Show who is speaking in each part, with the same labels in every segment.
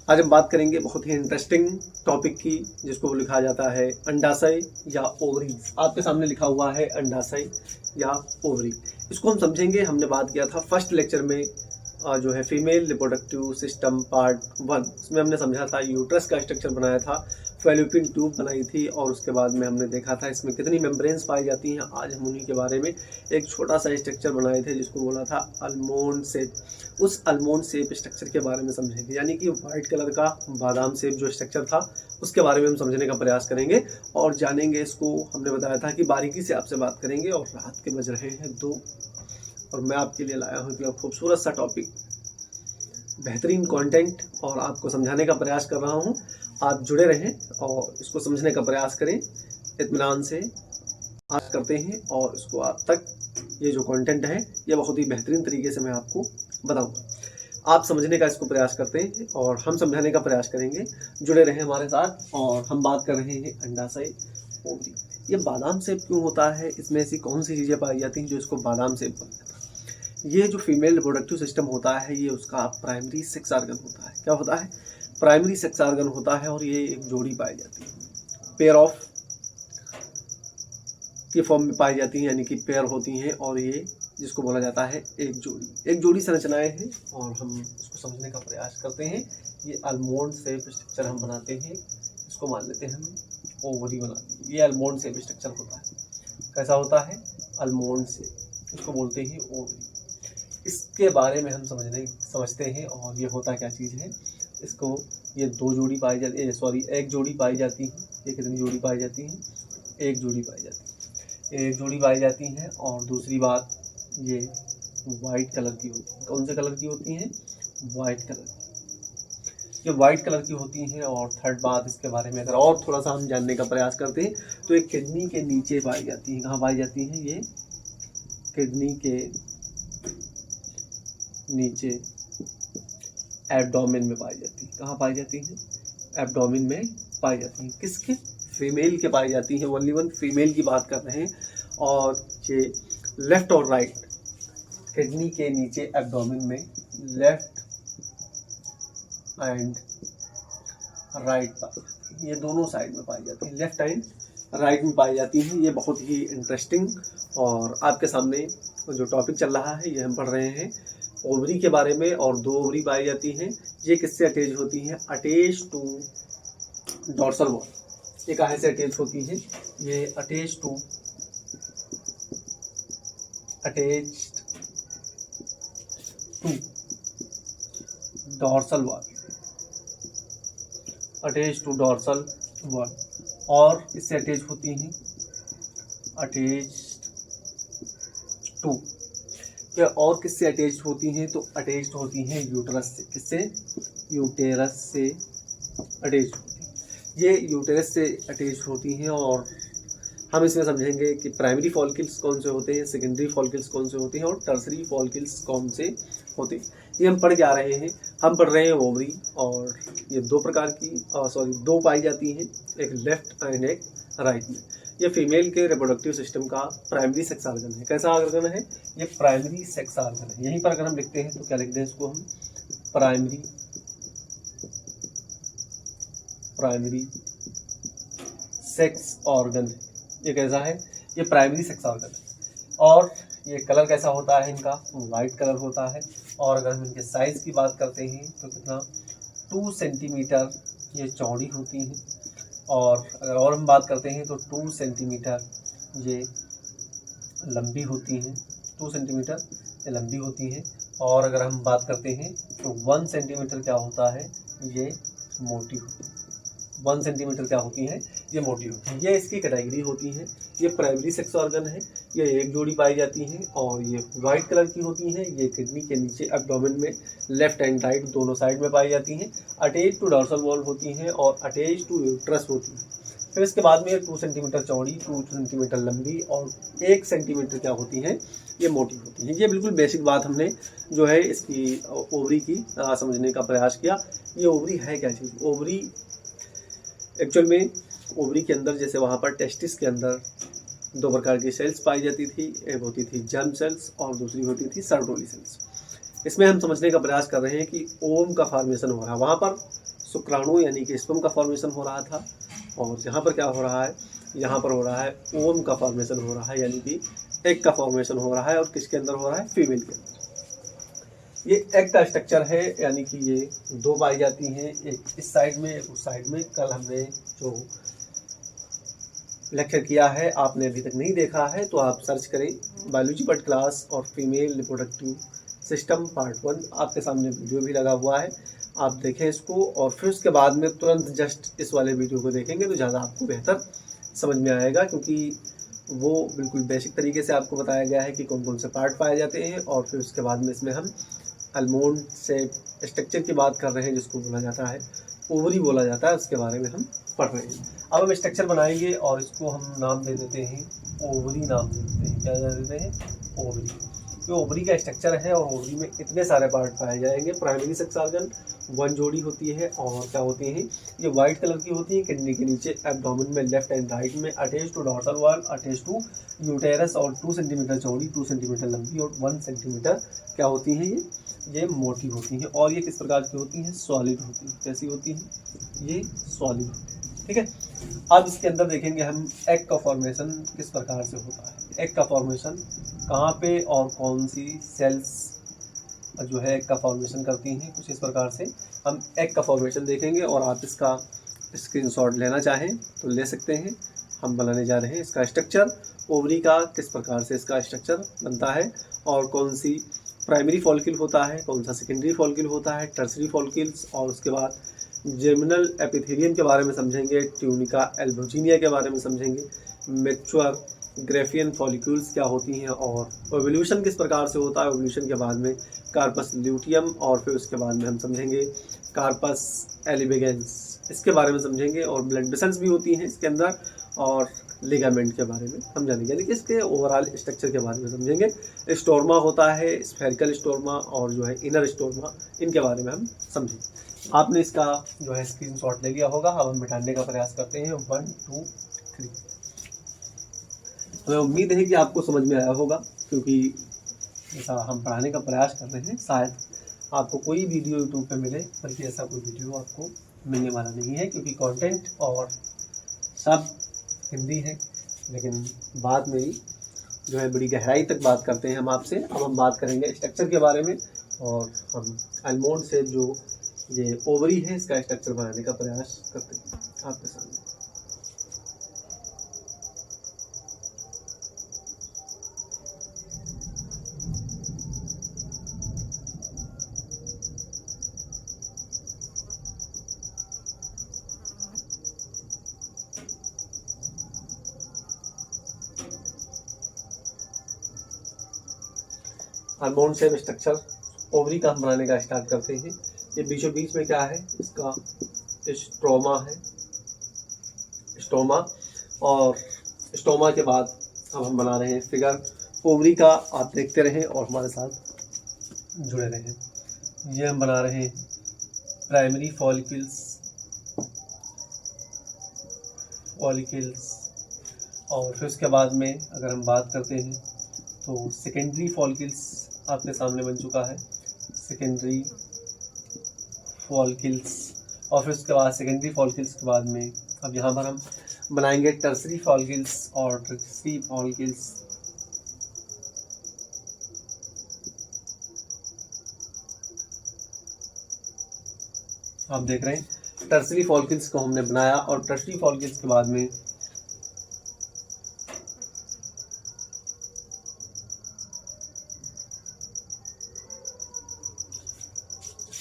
Speaker 1: आज हम बात करेंगे बहुत ही इंटरेस्टिंग टॉपिक की, जिसको लिखा जाता है अंडाशय या ओवरीज। आपके सामने लिखा हुआ है अंडाशय या ओवरी। इसको हम समझेंगे। हमने बात किया था फर्स्ट लेक्चर में जो है फीमेल रिप्रोडक्टिव सिस्टम पार्ट 1, उसमें हमने समझा था यूट्रस का स्ट्रक्चर बनाया था, फैलोपियन ट्यूब बनाई थी, और उसके बाद में हमने देखा था इसमें कितनी मेम्ब्रेन्स पाई जाती हैं। आज हम उन्हीं के बारे में एक छोटा सा स्ट्रक्चर बनाए थे जिसको बोला था अलमोंड शेप। उस अलमोंड शेप स्ट्रक्चर के बारे में समझेंगे, यानी कि वाइट कलर का बादाम शेप जो स्ट्रक्चर था उसके बारे में हम समझने का प्रयास करेंगे और जानेंगे इसको। हमने बताया था कि बारीकी से आपसे बात करेंगे। और रात के बज रहे हैं 2 और मैं आपके लिए लाया हूँ एक खूबसूरत सा टॉपिक, बेहतरीन कंटेंट, और आपको समझाने का प्रयास कर रहा हूँ। आप जुड़े रहें और इसको समझने का प्रयास करें, इत्मीनान से आज करते हैं और इसको आप तक ये जो कंटेंट है ये बहुत ही बेहतरीन तरीके से मैं आपको बताऊंगा। आप समझने का इसको प्रयास करते हैं और हम समझाने का प्रयास करेंगे। जुड़े रहें हमारे साथ। और हम बात कर रहे हैं अंडाशय ओवरी। ये बादाम शेप क्यों होता है, इसमें ऐसी कौन सी चीज़ें पाई जाती हैं जो इसको बादाम शेप बना देता है। ये जो फीमेल रिप्रोडक्टिव सिस्टम होता है ये उसका प्राइमरी सेक्स ऑर्गन होता है। क्या होता है? प्राइमरी सेक्स ऑर्गन होता है और ये एक जोड़ी पाई जाती है, पेयर ऑफ के फॉर्म में पाई जाती हैं, यानी कि पेयर होती हैं। और ये जिसको बोला जाता है एक जोड़ी संरचनाएं हैं और हम इसको समझने का प्रयास करते हैं। ये अलमोंड शेप स्ट्रक्चर हम बनाते हैं, इसको मान लेते हैं हम ओवरी बनाते हैं। ये अलमोंड शेप स्ट्रक्चर होता है। कैसा होता है? अलमोंड शेप, इसको बोलते हैं ओवरी। इसके बारे में हम समझते हैं। और ये होता क्या चीज़ है, इसको ये दो जोड़ी पाई जाती है, सॉरी एक जोड़ी पाई जाती है। ये कितनी जोड़ी पाई जाती है? एक जोड़ी पाई जाती है, एक जोड़ी पाई जाती है। और दूसरी बात, ये वाइट कलर की होती है। कौन से कलर की होती हैं? वाइट कलर की। ये वाइट कलर की होती हैं। और थर्ड बात, इसके बारे में अगर और थोड़ा सा हम जानने का प्रयास करते हैं तो एक किडनी के नीचे पाई जाती है। कहाँ पाई जाती हैं? ये किडनी के नीचे एब्डोमेन में पाई जाती है। कहाँ पाई जाती है? एब्डोमेन में पाई जाती है। किसके? फीमेल के पाई जाती है। ओनली वन फीमेल की बात कर रहे हैं। और ये लेफ्ट और राइट, किडनी के नीचे एब्डोमेन में लेफ्ट एंड राइट पाई जाती है। ये दोनों साइड में पाई जाती है, लेफ्ट एंड राइट में पाई जाती है। ये बहुत ही इंटरेस्टिंग और आपके सामने जो टॉपिक चल रहा है ये हम पढ़ रहे हैं ओवरी के बारे में। और दो ओवरी पाई जाती हैं। ये किससे अटैच होती हैं? Attach to dorsal wall. ये कहाँ से अटैच होती है? ये attach to dorsal wall, attach to dorsal wall. और इससे अटैच होती हैं अटैच टू, या और किससे अटैच होती हैं? तो अटैच होती हैं यूटेरस से। किससे? यूटेरस से अटैच होती हैं। ये यूटेरस से अटैच होती हैं। और हम इसमें समझेंगे कि प्राइमरी फॉलिकल्स कौन से होते हैं, सेकेंडरी फॉलिकल्स कौन से होते हैं और टर्सरी फॉलिकल्स कौन से होते हैं। ये हम पढ़ के आ रहे हैं। हम पढ़ रहे हैं ओवरी। और ये दो प्रकार की दो पाई जाती हैं, एक लेफ्ट एंड एक राइट में। ये फीमेल के रिप्रोडक्टिव सिस्टम का प्राइमरी सेक्स ऑर्गन है। कैसा ऑर्गन है? ये प्राइमरी सेक्स ऑर्गन है। यहीं पर अगर हम लिखते हैं तो क्या लिखते हैं इसको हम? प्राइमरी सेक्स ऑर्गन है। ये कैसा है? ये प्राइमरी सेक्स ऑर्गन है। और ये कलर कैसा होता है इनका? वाइट कलर होता है। और अगर हम इनके साइज की बात करते हैं तो कितना? 2 सेंटीमीटर ये चौड़ी होती हैं। और अगर और हम बात करते हैं तो 2 सेंटीमीटर ये लंबी होती हैं। 2 सेंटीमीटर ये लंबी होती हैं। और अगर हम बात करते हैं तो 1 सेंटीमीटर क्या होता है? ये मोटी होती है। 1 सेंटीमीटर क्या होती है? ये मोटी होती है। ये इसकी कैटेगरी होती है। ये प्राइमरी सेक्स ऑर्गन है। ये एक जोड़ी पाई जाती हैं और ये वाइट कलर की होती हैं। ये किडनी के नीचे एब्डोमेन में लेफ्ट एंड राइट दोनों साइड में पाई जाती हैं। अटैच टू डॉर्सल वॉल होती हैं और अटैच टू यूट्रस होती हैं। फिर इसके बाद में 2 सेंटीमीटर चौड़ी, 2 सेंटीमीटर लंबी और 1 सेंटीमीटर क्या होती हैं? ये मोटी होती है। ये बिल्कुल बेसिक बात हमने जो है इसकी ओवरी की समझने का प्रयास किया। ये ओवरी है क्या चीज़? ओवरी एक्चुअल में ओवरी के अंदर, जैसे वहाँ पर टेस्टिस के अंदर 2 प्रकार की सेल्स पाई जाती थी। एक होती थी जर्म सेल्स और दूसरी होती थी सर्टोली सेल्स। इसमें हम समझने का प्रयास कर रहे हैं कि ओम का फॉर्मेशन हो रहा है। वहाँ पर शुक्राणु यानी कि स्पर्म का फॉर्मेशन हो रहा था, और यहाँ पर क्या हो रहा है, यहाँ पर हो रहा है ओवम का फॉर्मेशन हो रहा है, यानी कि एग का फॉर्मेशन हो रहा है। और किसके अंदर हो रहा है, फीमेल के अंदर। ये एग का स्ट्रक्चर है, यानी कि ये दो पाई जाती हैं, एक इस साइड में एक उस साइड में। कल हमने जो लेक्चर किया है, आपने अभी तक नहीं देखा है तो आप सर्च करें बायोलॉजी पार्ट क्लास और फीमेल रिप्रोडक्टिव सिस्टम पार्ट 1, आपके सामने वीडियो भी लगा हुआ है, आप देखें इसको। और फिर उसके बाद में तुरंत जस्ट इस वाले वीडियो को देखेंगे तो ज़्यादा आपको बेहतर समझ में आएगा, क्योंकि वो बिल्कुल बेसिक तरीके से आपको बताया गया है कि कौन कौन से पार्ट पाए जाते हैं। और फिर उसके बाद में इसमें हम अल्मोंड से स्ट्रक्चर की बात कर रहे हैं, जिसको बोला जाता है ओवरी बोला जाता है, उसके बारे में हम पढ़ रहे हैं। अब हम स्ट्रक्चर बनाएंगे और इसको हम नाम दे देते हैं ओवरी, नाम दे देते हैं, क्या दे देते हैं, ओवरी। ये ओवरी का स्ट्रक्चर है और ओवरी में इतने सारे पार्ट पाए जाएंगे। प्राइमरी सेक्स ऑर्गन 1 जोड़ी होती है, और क्या होती है, ये वाइट कलर की होती है, किडनी के नीचे एब्डोमेन में लेफ्ट एंड राइट में, attach to dorsal wall, attach to uterus, और 2 सेंटीमीटर चौड़ी, 2 सेंटीमीटर लंबी और 1 सेंटीमीटर क्या होती हैं, ये मोटी होती हैं। और ये किस प्रकार की होती हैं, सॉलिड होती हैं। कैसी होती हैं, ये सॉलिड होती है। ठीक है, अब इसके अंदर देखेंगे हम एग का फॉर्मेशन किस प्रकार से होता है। एग का फॉर्मेशन कहाँ पे और कौन सी सेल्स जो है एग का फॉर्मेशन करती हैं, कुछ इस प्रकार से हम एग का फॉर्मेशन देखेंगे। और आप इसका स्क्रीनशॉट लेना चाहें तो ले सकते हैं। हम बनाने जा रहे हैं इसका स्ट्रक्चर, ओवरी का किस प्रकार से इसका स्ट्रक्चर बनता है, और कौन सी प्राइमरी फॉलिकल होता है, कौन सा सेकेंडरी फॉलिकल होता है, टर्सरी फॉलिकल्स, और उसके बाद जर्मिनल एपिथेलियम के बारे में समझेंगे, ट्यूनिका एल्बोजिनिया के बारे में समझेंगे, मैच्योर ग्रेफियन फॉलिक्यूल्स क्या होती हैं, और ओवल्यूशन किस प्रकार से होता है। ओवल्यूशन के बाद में कार्पस ल्यूटियम, और फिर उसके बाद में हम समझेंगे कार्पस एलिबेगेंस, इसके बारे में समझेंगे। और ब्लड वेसल्स भी होती हैं इसके अंदर, और लिगामेंट के बारे में हम जानेंगे, यानी कि इसके ओवरऑल स्ट्रक्चर के बारे में समझेंगे। स्टोरमा होता है, स्फेरिकल स्टोरमा और जो है इनर स्टोरमा, इनके बारे में हम समझेंगे। आपने इसका जो है स्क्रीनशॉट ले लिया होगा। अब हम मिटाने का प्रयास करते हैं, 1 2 3। हमें उम्मीद है कि आपको समझ में आया होगा, क्योंकि ऐसा हम पढ़ाने का प्रयास कर रहे हैं। शायद आपको कोई वीडियो यूट्यूब पे मिले, बल्कि ऐसा कोई वीडियो आपको मिलने वाला नहीं है, क्योंकि कंटेंट और सब हिंदी है। लेकिन बाद में ही जो है बड़ी गहराई तक बात करते हैं हम आपसे। अब हम बात करेंगे स्ट्रक्चर के बारे में, और हम अल्मोंड से जो ये ओवरी है इसका स्ट्रक्चर बनाने का प्रयास करते हैं आपके सामने। अल्मोंड से स्ट्रक्चर ओवरी का हम बनाने का स्टार्ट करते हैं। ये बीचों बीच में क्या है, इसका स्ट्रोमा है, स्टोमा। और स्टोमा के बाद अब हम बना रहे हैं फिगर ओवरी का। आप देखते रहें और हमारे साथ जुड़े रहें। ये हम बना रहे हैं प्राइमरी फॉलिकल्स, और फिर उसके बाद में अगर हम बात करते हैं तो सेकेंडरी फॉलिकल्स आपके सामने बन चुका है, सेकेंडरी फॉलिकल्स। और फिर उसके बाद सेकेंडरी फॉलिकल्स के बाद में अब यहाँ पर हम बनाएंगे टर्सरी फॉलिकल्स, और टर्सरी फॉलिकल्स आप देख रहे हैं टर्सरी फॉलिकल्स को हमने बनाया। और टर्सरी फॉलिकल्स के बाद में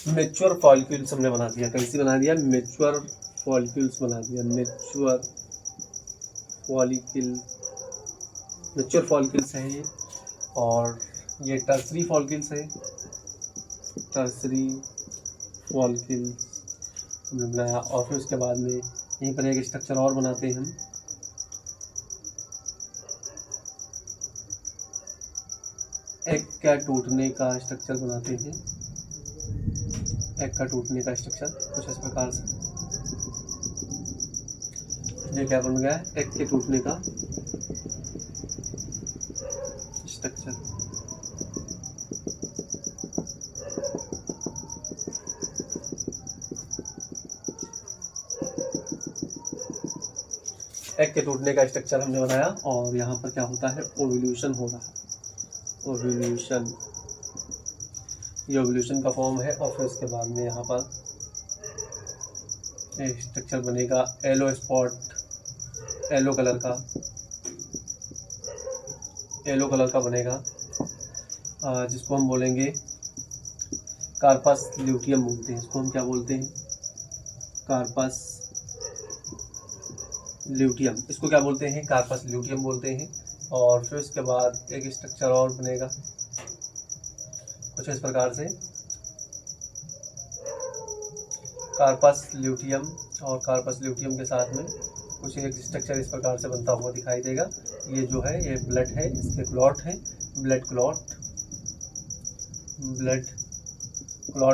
Speaker 1: मैच्योर फॉलिक्यूल्स हमने बना दिया। कैसे बना दिया, मैच्योर फॉलिक्यूल्स बना दिया। मैच्योर फॉलिक्यूल्स है ये, और ये टर्सरी फॉलिक्यूल्स है। टर्सरी फॉलिक्यूल्स हमने बनाया, और फिर उसके बाद में यहीं पर एक स्ट्रक्चर और बनाते हैं हम। एग का टूटने का स्ट्रक्चर बनाते हैं। एग का टूटने का स्ट्रक्चर कुछ इस प्रकार से, ये क्या बन गया है, एग के टूटने का स्ट्रक्चर। एग के टूटने का स्ट्रक्चर हमने बनाया और यहाँ पर क्या होता है, ओव्यूलेशन हो रहा है, ओव्यूलेशन, ये ओव्यूलेशन का फॉर्म है। और फिर उसके बाद में यहाँ पर एक स्ट्रक्चर बनेगा येलो स्पॉट, येलो कलर का बनेगा, जिसको हम बोलेंगे कार्पस ल्यूटियम बोलते हैं। इसको हम क्या बोलते हैं, कार्पस ल्यूटियम, इसको क्या बोलते हैं, कार्पस ल्यूटियम बोलते हैं। और फिर उसके बाद एक स्ट्रक्चर और बनेगा कुछ इस प्रकार से, कार्पस ल्यूटियम, और कार्पस ल्यूटियम के साथ में कुछ एक स्ट्रक्चर इस प्रकार से बनता हुआ दिखाई देगा। ये जो है ये ब्लड है, इसके क्लॉट है, ब्लड क्लॉट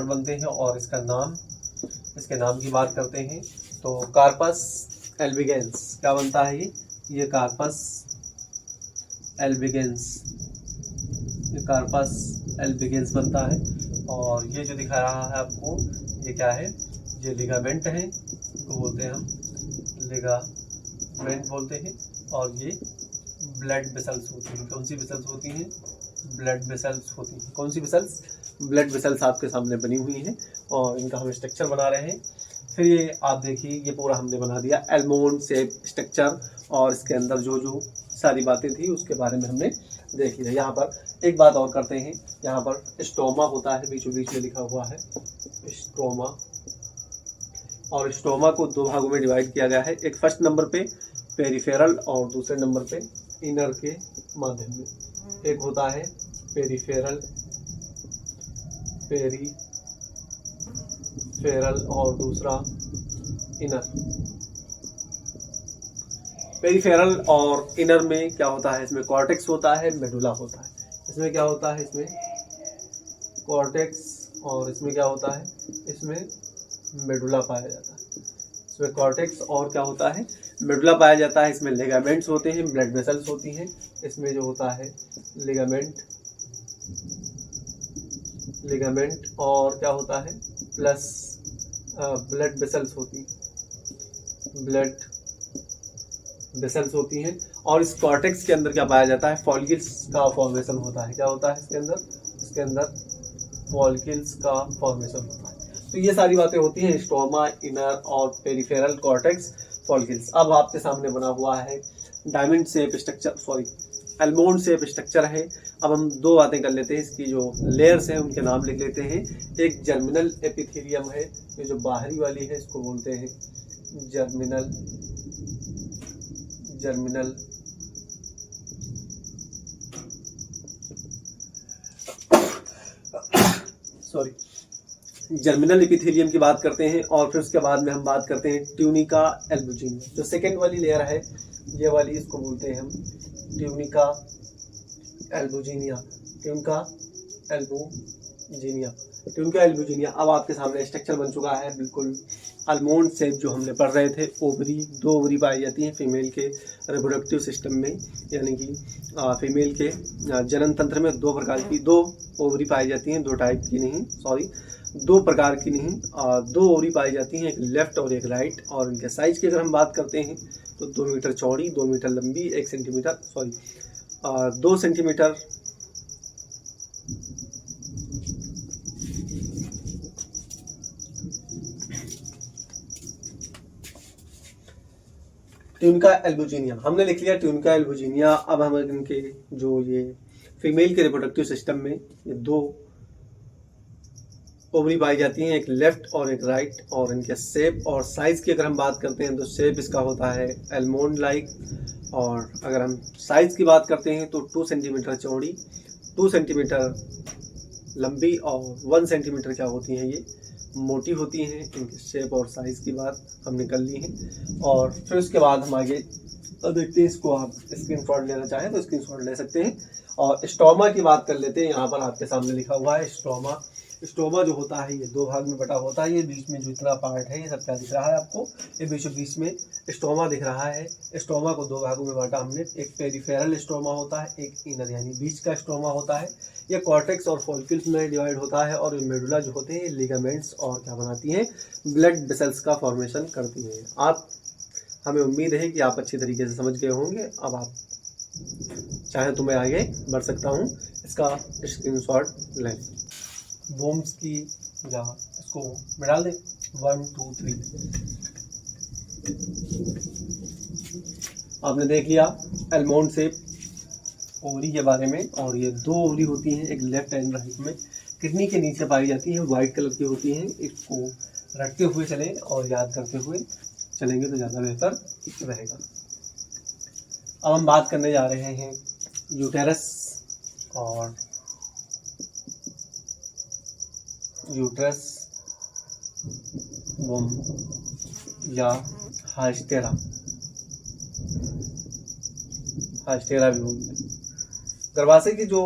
Speaker 1: बनते हैं। और इसके नाम की बात करते हैं तो कार्पस एल्बिगेंस क्या बनता है, ये कार्पस एल्बिगेंस बनता है। और ये जो दिखा रहा है आपको, ये क्या है, ये लिगामेंट है, इसको बोलते हैं हम लिगामेंट बोलते हैं। और ये ब्लड वेसल्स होती हैं, कौन सी वेसल्स होती हैं, ब्लड वेसल्स होती हैं। कौन सी वेसल्स, ब्लड वेसल्स आपके सामने बनी हुई हैं और इनका हम स्ट्रक्चर बना रहे हैं। फिर ये आप देखिए, ये पूरा हमने बना दिया एल्मोंड शेप स्ट्रक्चर, और इसके अंदर जो जो सारी बातें थी उसके बारे में हमने देख लिया। यहाँ पर एक बात और करते हैं, यहाँ पर स्टोमा होता है, बीचों बीच में लिखा हुआ है स्टोमा, और स्टोमा को दो भागों में डिवाइड किया गया है। एक फर्स्ट नंबर पे पेरिफेरल और दूसरे नंबर पे इनर के माध्यम में। एक होता है पेरिफेरल और दूसरा इनर। पेरिफेरल और इनर में क्या होता है, इसमें कॉर्टेक्स होता है, मेडुला होता है। इसमें क्या होता है, इसमें कॉर्टेक्स, और इसमें क्या होता है, इसमें मेडुला पाया जाता है। इसमें कॉर्टेक्स और क्या होता है, मेडुला पाया जाता है। इसमें लिगामेंट्स होते हैं, ब्लड वेसल्स होती हैं। इसमें जो होता है लिगामेंट और क्या होता है, प्लस ब्लड वेसल्स होती हैं। और इस कॉर्टेक्स के अंदर क्या पाया जाता है, फॉलिकल्स का फॉर्मेशन होता है। क्या होता है इसके अंदर फॉलिकल्स का फॉर्मेशन होता है। तो ये सारी बातें होती हैं, स्टोमा, इनर और पेरिफेरल, कॉर्टेक्स, फॉलिकल्स। अब आपके सामने बना हुआ है diamond shape structure, almond shape structure है। अब हम दो बातें कर लेते हैं, इसकी जो लेयर्स हैं उनके नाम लिख लेते हैं। एक जर्मिनल एपिथेलियम है, ये जो बाहरी वाली है इसको बोलते हैं जर्मिनल जर्मिनल एपिथेलियम की बात करते हैं। और फिर उसके बाद में हम बात करते हैं ट्यूनिका एल्बुजिनिया। जो सेकेंड वाली लेयर है ये वाली, इसको बोलते हैं हम ट्यूनिका एल्बुजिनिया। अब आपके सामने स्ट्रक्चर बन चुका है बिल्कुल आलमोंड शेप, जो हमने पढ़ रहे थे। दो ओवरी पाई जाती हैं फीमेल के रिप्रोडक्टिव सिस्टम में, यानी कि फीमेल के जनन तंत्र में दो ओवरी पाई जाती हैं, दो प्रकार की नहीं, दो ओवरी पाई जाती हैं, एक लेफ्ट और एक राइट। और इनके साइज की अगर हम बात करते हैं तो 2 मीटर चौड़ी, 2 मीटर लंबी, 2 सेंटीमीटर ट्यूनिका एल्बुजिनिया हमने लिख लिया, ट्यूनिका एल्बुजिनिया। अब हम इनके जो ये फीमेल के रिप्रोडक्टिव सिस्टम में ये दो ओवरी पाई जाती हैं, एक लेफ्ट और एक राइट। और इनके शेप और साइज की अगर हम बात करते हैं तो शेप इसका होता है एल्मोंड लाइक। और अगर हम साइज की बात करते हैं तो 2 सेंटीमीटर चौड़ी, 2 सेंटीमीटर लंबी और 1 सेंटीमीटर क्या होती हैं, ये मोटी होती हैं। इनके शेप और साइज की बात हमने कर ली है। और फिर उसके बाद हम आगे देखते हैं, इसको आप स्क्रीनशॉट लेना चाहें तो स्क्रीनशॉट ले सकते हैं। और स्टोमा की बात कर लेते हैं। यहाँ पर आपके सामने लिखा हुआ है स्टोमा जो होता है ये दो भाग में बटा होता है। ये बीच में जो इतना पार्ट है ये सब क्या दिख रहा है आपको, ये बीच में स्टोमा दिख रहा है। स्टोमा को दो भागों में बांटा हमने, एक पेरिफेरल स्टोमा होता है, एक इनर यानी बीच का स्टोमा होता है। ये कॉर्टेक्स और फॉलिकल्स में डिवाइड होता है। और मेडुला जो होते हैं लिगामेंट्स और क्या बनाती हैं, ब्लड वेसल्स का फॉर्मेशन करती हैं। आप हमें उम्मीद है कि आप अच्छी तरीके से समझ गए होंगे। अब आप चाहे तो मैं आगे बढ़ सकता हूँ, इसका स्क्रीनशॉट लें। वोम्स की या इसको मैं डाल दें 1 2 3। आपने देख लिया एलमोंड शेप ओवरी के बारे में, और ये 2 ओवरी होती हैं, एक लेफ्ट एंड राइट में, किडनी के नीचे पाई जाती है, वाइट कलर की होती हैं। इसको रटते हुए चलें और याद करते हुए चलेंगे तो ज़्यादा बेहतर रहेगा। अब हम बात करने जा रहे हैं यूटेरस और यूट्रस, वोम या हास्टेरा, हास्टेरा भी बोलते हैं। गर्भाशय की जो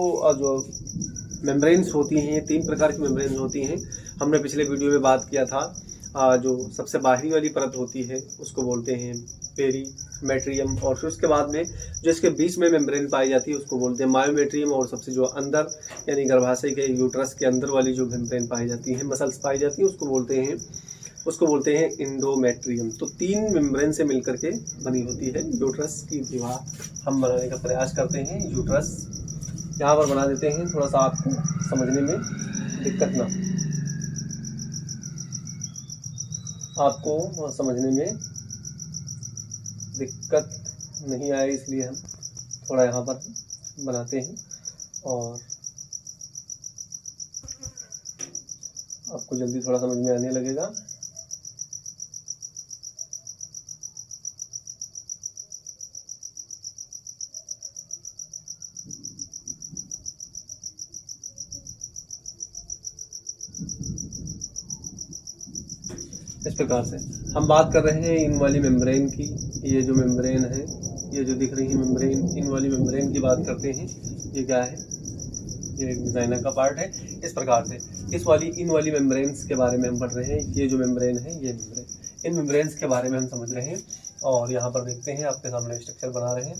Speaker 1: मेम्ब्रेन्स होती हैं, 3 प्रकार की मेम्ब्रेन्स होती हैं। हमने पिछले वीडियो में बात किया था, जो सबसे बाहरी वाली परत होती है उसको बोलते हैं पेरीमेट्रियम, और फिर उसके बाद में जो इसके बीच में मेम्ब्रेन पाई जाती है उसको बोलते हैं मायोमेट्रियम, और सबसे जो अंदर यानी गर्भाशय के यूट्रस के अंदर वाली जो मेम्ब्रेन पाई जाती है, मसल्स पाई जाती है, उसको बोलते हैं इंडोमेट्रियम। तो 3 मेम्ब्रेन से मिलकर के बनी होती है यूट्रस की दीवार। हम बनाने का प्रयास करते हैं यूट्रस, यहाँ पर बना देते हैं, थोड़ा सा आपको समझने में दिक्कत ना, आपको समझने में दिक्कत नहीं आए इसलिए हम थोड़ा यहाँ पर बनाते हैं, और आपको जल्दी थोड़ा समझ में आने लगेगा। इस प्रकार से हम बात कर रहे हैं इन वाली मेम्ब्रेन की। ये जो मेम्ब्रेन है, ये जो दिख रही है मेम्ब्रेन, इन वाली मेम्ब्रेन की बात करते हैं। ये क्या है? ये एक डिजाइनर का पार्ट है। इस प्रकार से इन वाली मेम्ब्रेन्स के बारे में हम पढ़ रहे हैं। ये जो मेम्ब्रेन है, ये मेम्ब्रेन, इन मेम्ब्रेन्स के बारे में हम समझ रहे हैं, और यहाँ पर देखते हैं आपके सामने स्ट्रक्चर बना रहे हैं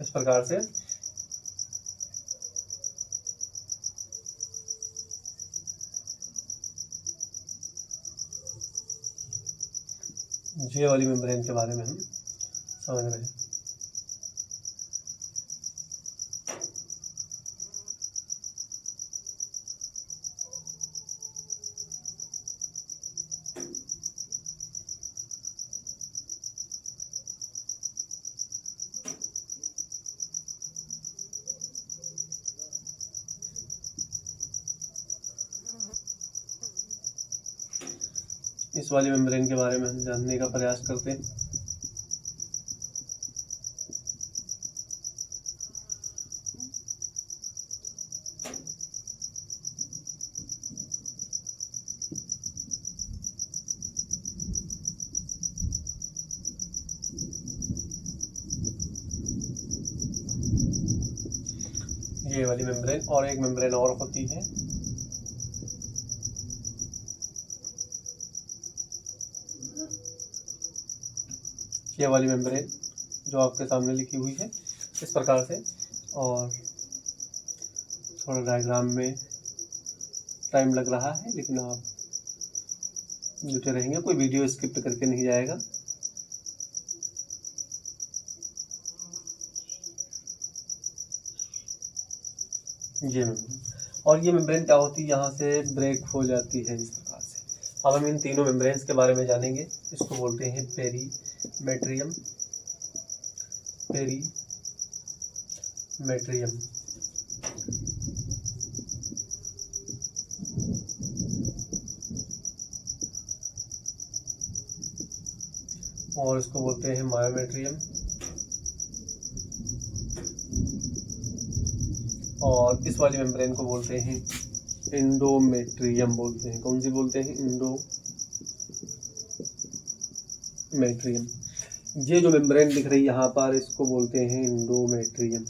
Speaker 1: इस प्रकार से। ये वाली मेम्ब्रेन के बारे में हम समझ रहे हैं। इस वाली मेम्ब्रेन के बारे में हम जानने का प्रयास करते हैं। ये वाली मेम्ब्रेन, और एक मेम्ब्रेन और होती है, ये वाली मेम्ब्रेन जो आपके सामने लिखी हुई है इस प्रकार से। और थोड़ा डायग्राम में टाइम लग रहा है, लेकिन आप जुटे रहेंगे, कोई वीडियो स्किप करके नहीं जाएगा। ये मेम्ब्रेन, और ये मेम्ब्रेन क्या होती है, यहाँ से ब्रेक हो जाती है इस प्रकार से। अब हम इन तीनों मेम्ब्रेन्स के बारे में जानेंगे। इसको बोलते हैं पेरीमेट्रियम, पेरीमेट्रियम, और इसको बोलते हैं मायोमेट्रियम, और इस वाली मेम्ब्रेन को बोलते हैं इंडोमेट्रियम बोलते हैं। कौन सी बोलते हैं? इंडोमेट्रियम। ये जो मेम्ब्रेन दिख रही है यहाँ पर, इसको बोलते हैं इंडोमेट्रियम।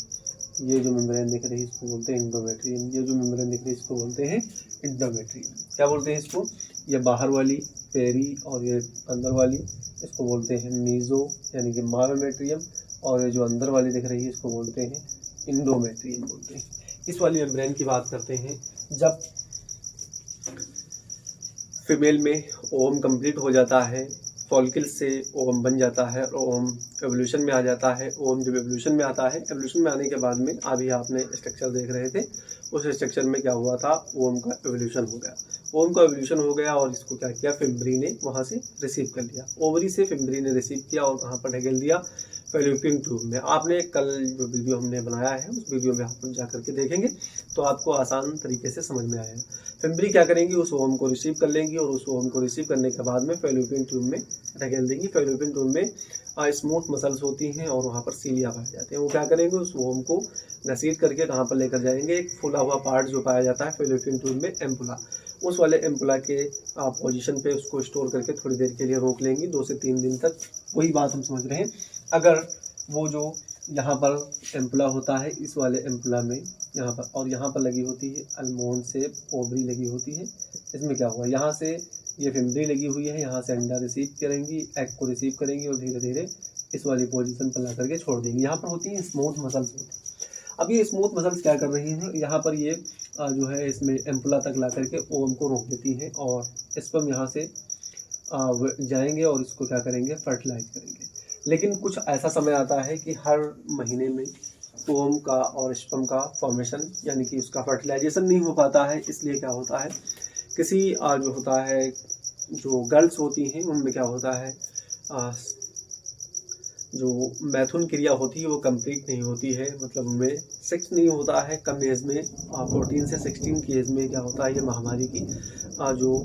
Speaker 1: ये जो मेम्ब्रेन दिख रही है इसको बोलते हैं इंडोमेट्रियम। ये जो मेम्ब्रेन दिख रही है इसको बोलते हैं इंडोमेट्रियम। क्या बोलते हैं इसको? ये बाहर वाली पेरी, और ये अंदर वाली इसको बोलते हैं मीजो यानी कि मायोमेट्रियम, और ये जो अंदर वाली दिख रही है इसको बोलते हैं इंडोमेट्रियम बोलते हैं। इस वाली मेम्ब्रेन की बात करते हैं। जब फीमेल में ओवम कंप्लीट हो जाता है, फॉलिकल से ओवम बन जाता है और ओवम एवोल्यूशन में आ जाता है। ओवम जब एवोल्यूशन में आता है, एवोल्यूशन में आने के बाद में अभी आपने स्ट्रक्चर देख रहे थे, उस स्ट्रक्चर में क्या हुआ था, ओवम का एवोल्यूशन हो गया। ओवम का एवोल्यूशन हो गया और इसको क्या किया, फिम्बरी ने वहाँ से रिसीव कर लिया। ओवरी से फिम्बरी ने रिसीव किया और कहाँ पर ढकेल दिया, फैलोपियन ट्यूब में। आपने कल जो वीडियो हमने बनाया है उस वीडियो में आप जा करके देखेंगे तो आपको आसान तरीके से समझ में आएगा। फिम्बरी क्या करेंगी, उस ओवम को रिसीव कर लेंगी और उस ओवम को रिसीव करने के बाद में फैलोपियन ट्यूब में ढकेल देंगी। फैलोपियन ट्यूब में स्मूथ मसल्स होती हैं और वहाँ पर सीलिया पाए जाते हैं। वो क्या करेंगे, उस ओवम को घसीट करके कहाँ पर लेकर जाएंगे, एक फूला हुआ पार्ट जो पाया जाता है फैलोपियन ट्यूब में, एम्पुला, उस वाले एम्पुला के पोजीशन पे उसको स्टोर करके थोड़ी देर के लिए रोक लेंगी, 2 से 3 दिन तक। वही बात हम समझ रहे हैं। अगर वो जो यहाँ पर एम्पुला होता है, इस वाले एम्पुला में यहाँ पर और यहाँ पर लगी होती है अल्मोंड से ओवरी लगी होती है। इसमें क्या हुआ, यहाँ से ये फिम्बरी लगी हुई है, यहाँ से अंडा रिसीव करेंगी, एग को रिसीव करेंगी और धीरे धीरे इस वाली पोजीशन पर ला करके छोड़ देंगी। यहाँ पर होती है स्मूथ मसल्स होती है। अब ये स्मूथ मसल्स क्या कर रही हैं, यहाँ पर ये जो है इसमें एम्पुला तक ला करके ओवम को रोक देती हैं और स्पर्म यहाँ से जाएंगे और इसको क्या करेंगे, फर्टिलाइज करेंगे। लेकिन कुछ ऐसा समय आता है कि हर महीने में ओवम का और स्पर्म का फॉर्मेशन यानी कि उसका फर्टिलाइजेशन नहीं हो पाता है। इसलिए क्या होता है, किसी जो होता है, जो गर्ल्स होती हैं उनमें क्या होता है, जो मैथुन क्रिया होती है वो कंप्लीट नहीं होती है, मतलब उनमें सेक्स नहीं होता है कम एज में। 14 से 16 की एज में क्या होता है, ये महामारी की जो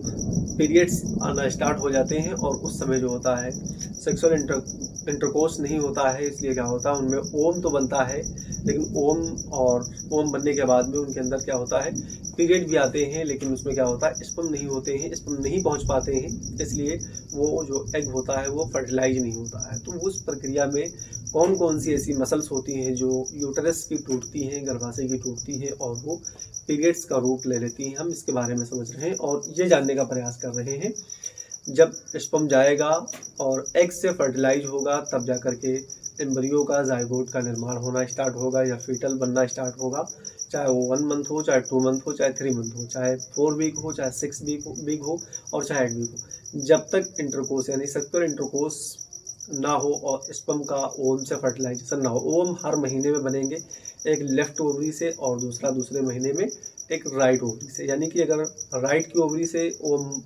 Speaker 1: पीरियड्स आना स्टार्ट हो जाते हैं और उस समय जो होता है सेक्सुअल इंटरकोर्स नहीं होता है। इसलिए क्या होता है, उनमें ओवम तो बनता है लेकिन ओवम बनने के बाद में उनके अंदर क्या होता है, पीरियड भी आते हैं लेकिन उसमें क्या होता है, स्पर्म नहीं होते हैं, स्पर्म नहीं पहुंच पाते हैं। इसलिए वो जो एग होता है वो फर्टिलाइज नहीं होता है। तो उस प्रक्रिया में कौन कौन सी ऐसी मसल्स होती हैं जो यूटरस की टूटती हैं, गर्भाशय की टूटती हैं और वो पीरियड्स का रूप ले लेती हैं, हम इसके बारे में समझ रहे हैं और ये जानने का प्रयास कर रहे हैं। जब स्पर्म जाएगा और एग से फर्टिलाइज होगा तब जा कर के एम्ब्रियो का, जायगोट का निर्माण होना स्टार्ट होगा या फीटल बनना स्टार्ट होगा। चाहे वो 1 मंथ हो, चाहे 2 मंथ हो, चाहे 3 मंथ हो, चाहे 4 वीक हो, चाहे 6 वीक हो और चाहे 8 वीक हो। जब तक इंटरकोर्स यानी सेक्सुअल इंटरकोर्स ना हो और स्पर्म का ओवम से फर्टिलाइजेशन ना हो, ओवम हर महीने में बनेंगे, एक लेफ्ट ओवरी से और दूसरा दूसरे महीने में एक राइट ओवरी से। यानी कि अगर राइट की ओवरी से ओवम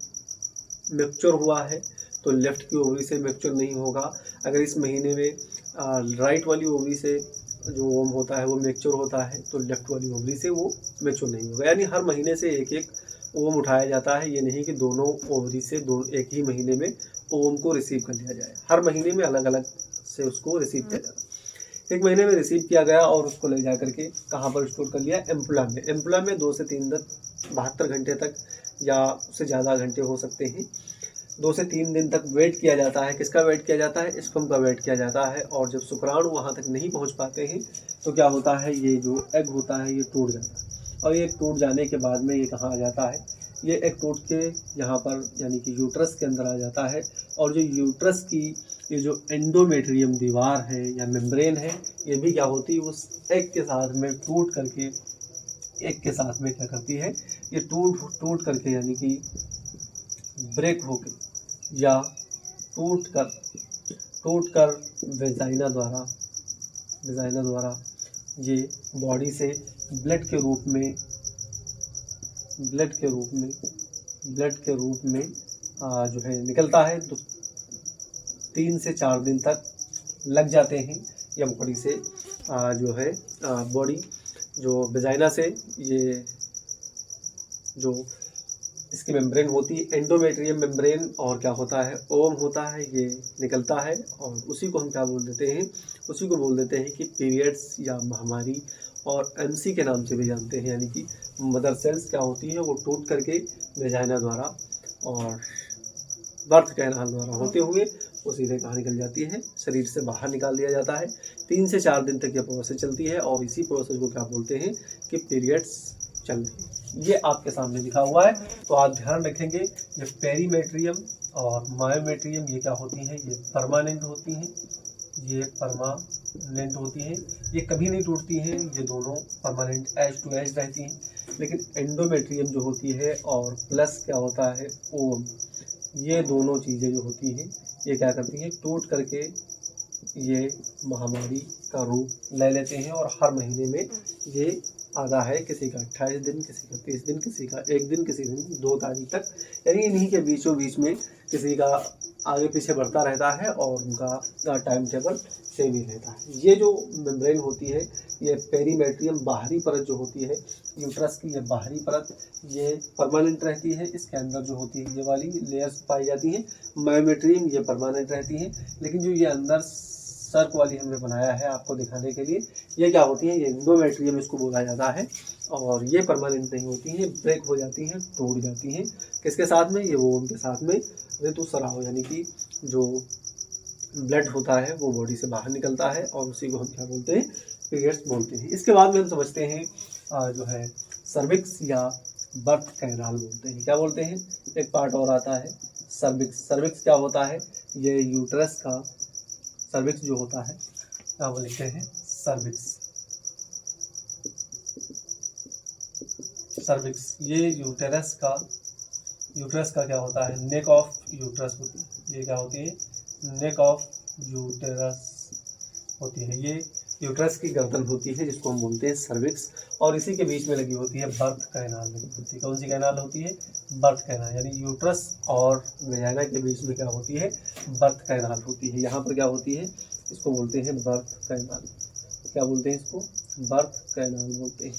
Speaker 1: मैच्योर हुआ है तो लेफ्ट की ओवरी से मैच्योर नहीं होगा। अगर इस महीने में राइट वाली ओवरी से जो ओवम होता है वो मैच्योर होता है तो लेफ्ट वाली ओवरी से वो मैच्योर नहीं होगा। यानी हर महीने से एक एक ओवम उठाया जाता है, ये नहीं कि दोनों ओवरी से एक ही महीने में ओवम को रिसीव कर लिया जाए। हर महीने में अलग अलग से उसको रिसीव किया जाता है। एक महीने में रिसीव किया गया और उसको ले जा करके कहाँ पर स्टोर कर लिया, एम्पुला में। एम्पुला में 2 से 3 दिन 72 घंटे तक या उससे ज़्यादा घंटे हो सकते हैं, 2 से 3 दिन तक वेट किया जाता है। किसका वेट किया जाता है, स्पर्म का वेट किया जाता है। और जब शुक्राणु वहाँ तक नहीं पहुँच पाते हैं तो क्या होता है, ये जो एग होता है ये टूट जाता है और ये टूट जाने के बाद में ये कहाँ आ जाता है, ये एग टूट के यहाँ पर यानी कि यूट्रस के अंदर आ जाता है। और जो यूट्रस की ये जो एंडोमेट्रियम दीवार है या मेम्ब्रेन है, ये भी क्या होती है, उस एग के साथ में टूट करके, एग के साथ में क्या करती है, ये टूट करके यानी कि ब्रेक होके या टूट कर वेजाइना द्वारा ये बॉडी से ब्लड के रूप में जो है निकलता है। तो 3 से 4 दिन तक लग जाते हैं या बॉडी से जो है बॉडी जो वेजाइना से ये जो इसकी मेम्ब्रेन होती है, एंडोमेट्रियम मेम्ब्रेन, और क्या होता है, ओवम होता है, ये निकलता है और उसी को हम क्या बोल देते हैं, उसी को बोल देते हैं कि पीरियड्स या महामारी, और एमसी के नाम से भी जानते हैं। यानी कि मदर सेल्स क्या होती है, वो टूट करके वेजाइना द्वारा और बर्थ कैनाल द्वारा होते हुए वो सीधे कहाँ निकल जाती है, शरीर से बाहर निकाल दिया जाता है। 3 से 4 दिन तक ये प्रोसेस चलती है और इसी प्रोसेस को क्या बोलते हैं कि पीरियड्स चल रही है। ये आपके सामने लिखा हुआ है, तो आप ध्यान रखेंगे। ये पेरीमेट्रियम और मायोमेट्रियम ये क्या होती हैं, ये परमानेंट होती हैं, ये कभी नहीं टूटती हैं, ये दोनों परमानेंट एज टू एज रहती हैं। लेकिन एंडोमेट्रियम जो होती है और प्लस क्या होता है ओवम, ये दोनों चीज़ें जो होती हैं ये क्या करती हैं, टूट करके ये महामारी का रूप ले लेते हैं और हर महीने में ये आता है, किसी का 28 दिन, किसी का 30 दिन, किसी का 1 दिन, किसी दिन 2 तारीख तक, यानी इन्हीं के बीचों बीच में किसी का आगे पीछे बढ़ता रहता है और उनका टाइम टेबल सेम ही रहता है। ये जो मेम्ब्रेन होती है, ये पेरीमेट्रियम बाहरी परत जो होती है यूट्रस की, ये बाहरी परत ये परमानेंट रहती है। इसके अंदर जो होती है ये वाली लेयर्स पाई जाती हैं, मायोमेट्रियम ये परमानेंट रहती है। लेकिन जो ये अंदर सर्क वाली हमने बनाया है आपको दिखाने के लिए, ये क्या होती है, ये एंडोमेट्रियम इसको बोला जाता है और ये परमानेंट नहीं होती हैं, ब्रेक हो जाती हैं, टूट जाती हैं। किसके साथ में, ये वोम के साथ में ऋतुस्राव, यानी कि जो ब्लड होता है वो बॉडी से बाहर निकलता है और उसी को हम क्या बोलते हैं, पीरियड्स बोलते हैं। इसके बाद में हम समझते हैं जो है सर्विक्स या बर्थ कैनाल बोलते हैं। क्या बोलते हैं, एक पार्ट और आता है सर्विक्स। सर्विक्स क्या होता है, ये यूट्रस का सर्विक्स जो होता है क्या वो लिखते हैं, सर्विक्स। सर्विक्स ये यूटेरस का क्या होता है, नेक ऑफ यूट्रस होती है। ये क्या होती है, नेक ऑफ यूटेरस होती है। ये यूट्रस की गर्दन होती है जिसको हम बोलते हैं सर्विक्स, और इसी के बीच में लगी होती है बर्थ कैनाल लगी होती है। कौन सी कैनाल होती है, बर्थ कैनाल, यानी यूट्रस और वेजाइना के बीच में क्या होती है, बर्थ कैनाल होती है। यहाँ पर क्या होती है, इसको बोलते हैं बर्थ कैनाल। क्या बोलते हैं इसको, बर्थ कैनाल बोलते हैं।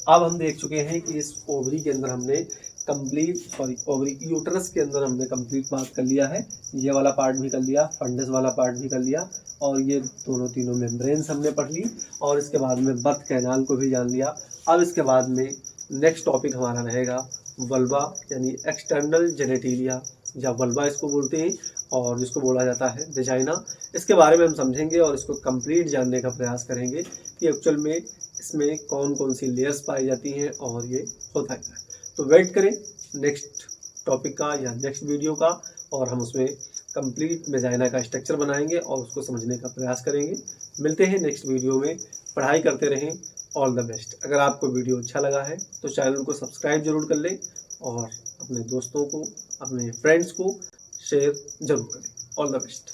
Speaker 1: अब हम देख चुके हैं कि इस ओवरी के अंदर हमने ओवरी यूट्रस के अंदर हमने कंप्लीट बात कर लिया है। ये वाला पार्ट भी कर लिया, फंडस वाला पार्ट भी कर लिया, और ये दोनों तीनों मेम्ब्रेन्स हमने पढ़ ली, और इसके बाद में बर्थ कैनाल को भी जान लिया। अब इसके बाद में नेक्स्ट टॉपिक हमारा रहेगा वल्वा, यानी एक्सटर्नल जेनेटिलिया या वल्वा इसको बोलते हैं, और जिसको बोला जाता है वेजाइना। इसके बारे में हम समझेंगे और इसको कंप्लीट जानने का प्रयास करेंगे कि एक्चुअल में इसमें कौन कौन सी लेयर्स पाई जाती हैं और ये होता है। तो वेट करें नेक्स्ट टॉपिक का या नेक्स्ट वीडियो का, और हम उसमें कंप्लीट वेजाइना का स्ट्रक्चर बनाएंगे और उसको समझने का प्रयास करेंगे। मिलते हैं नेक्स्ट वीडियो में, पढ़ाई करते रहें, ऑल द बेस्ट। अगर आपको वीडियो अच्छा लगा है तो चैनल को सब्सक्राइब जरूर कर लें और अपने दोस्तों को, अपने फ्रेंड्स को शेयर जरूर करें। All the best.